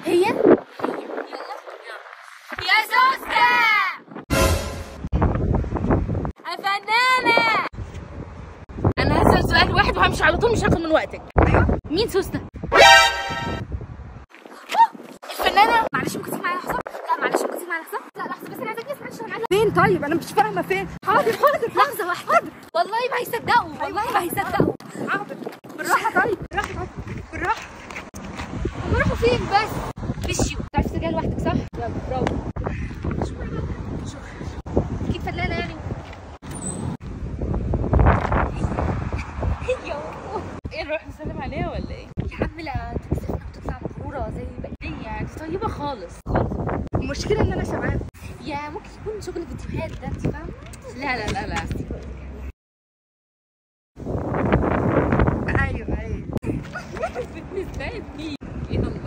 هي يلا يا سوسة يا فنانة. انا هسأل سؤال واحد وهمشي على طول، مش هاخد من وقتك. ايوه مين سوسة؟ الفنانة. معلش ممكن تيجي معايا لحظة؟ لا معلش ممكن تيجي معايا لحظة؟ لا لحظة بس انا عايزاك تسمعي الشغل. فين طيب؟ انا مش فاهمة فين. حاضر لحظة واحدة. حاضر والله ما هيصدقوا، والله ما هيصدقوا. حاضر بالراحة طيب، بالراحة. هم راحوا فين بس؟ مشيوا. تعرفي ترجعي لوحدك صح؟ يلا برافو. شوف اكيد فنانة يعني. ايه نروح نسلم عليها ولا ايه؟ يا عم لا تكسفنا وتطلع مغرورة زي ليه يعني؟ دي طيبة خالص. المشكلة ان انا شبعانة. يا ممكن يكون شغل فيديوهات ده، انت فاهمة؟ لا لا لا لا. ايوه بالنسبة لي يلا.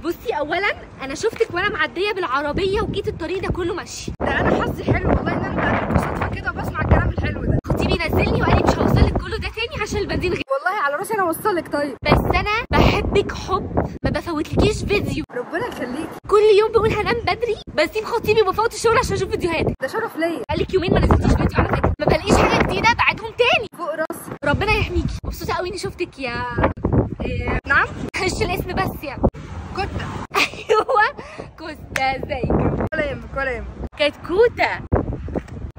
بصي اولا انا شفتك وانا معديه بالعربيه وجيت الطريق ده كله ماشي. ده انا حظي حلو والله ان انا بقابلك صدفة كده وبسمع الكلام الحلو ده. خطيبي نزلني وقال لي مش هوصلك كله ده تاني عشان البنزين غير. والله على راسي انا اوصلك. طيب بس انا بحبك حب ما بفوتلكيش فيديو. ربنا يخليكي. كل يوم بقول هنام بدري بسيب خطيبي وبفوت الشغل عشان اشوف فيديوهاتك. ده شرف ليا. بقالك يومين ما نزلتيش فيديو على فكره، ما بلاقيش حاجه جديده بعدهم تاني. فوق راسي. ربنا يحميكي. مبسوطه قوي اني شفتك يا نعم. مش الاسم بس يعني. كوتا. ايوه كوستا ازيك؟ ولا يهمك ولا يهمك. كتكوتة.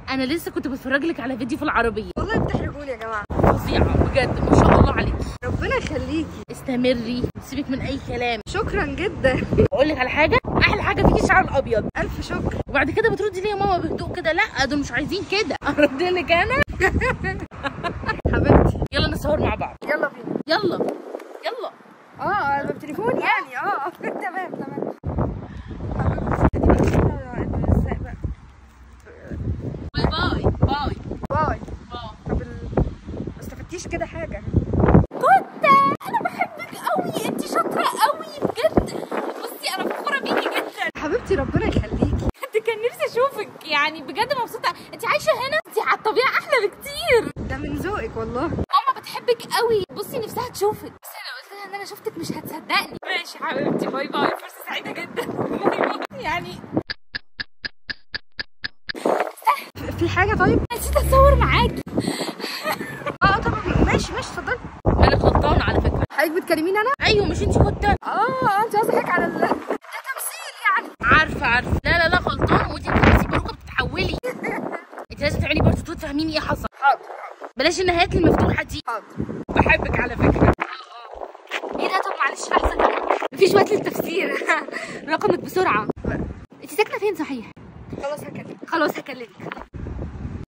انا لسه كنت بتفرج لك على فيديو في العربية. والله بتحرجوني يا جماعة. فظيعة بجد ما شاء الله عليكي. ربنا يخليكي. استمري، سيبك من اي كلام. شكرا جدا. اقول لك على حاجة، احلى حاجة فيكي الشعر الابيض. الف شكر. وبعد كده بتردي لي يا ماما بهدوء كده، لا دول مش عايزين كده. ارد لك انا. حبيبتي يلا نصور مع بعض. يلا بينا. يلا يلا. انا بتليفون يعني. تمام حبيبتي. باي باي باي. باي. طب ما استفدتيش كده حاجة. كوتا انا بحبك قوي، انت شاطره قوي بجد. بصي انا فخوره بيكي جدا حبيبتي ربنا يخليكي. انت كان نفسي اشوفك يعني بجد. مبسوطه انت عايشه هنا، انت على الطبيعه احلى بكتير. ده من ذوقك والله. ماما بتحبك قوي، بصي نفسها تشوفك. بس انا قلت لها ان انا شفتك مش هتصدقني. ماشي حبيبتي، باي باي، فرصة سعيدة جدا. باي باي. يعني في حاجة طيب؟ نسيت اتصور معاكي. طبعا ماشي اتفضلي. انا غلطانة على فكرة. حضرتك بتكلميني انا؟ ايوه مش انتي كنت. انت قصدك على ده تمثيل يعني. عارفة لا غلطانة. ودي انتي باروكة بتتحولي. انت لازم تعملي بارت 2 تفهميني ايه حصل. حاضر. بلاش النهايات المفتوحة دي. حاضر. بحبك على فكرة. ايه ده؟ طب معلش لحظه كمان، مفيش وقت للتفسير. رقمك بسرعه. انت ساكنه فين صحيح؟ خلاص هكلمك. خلاص هكلمك.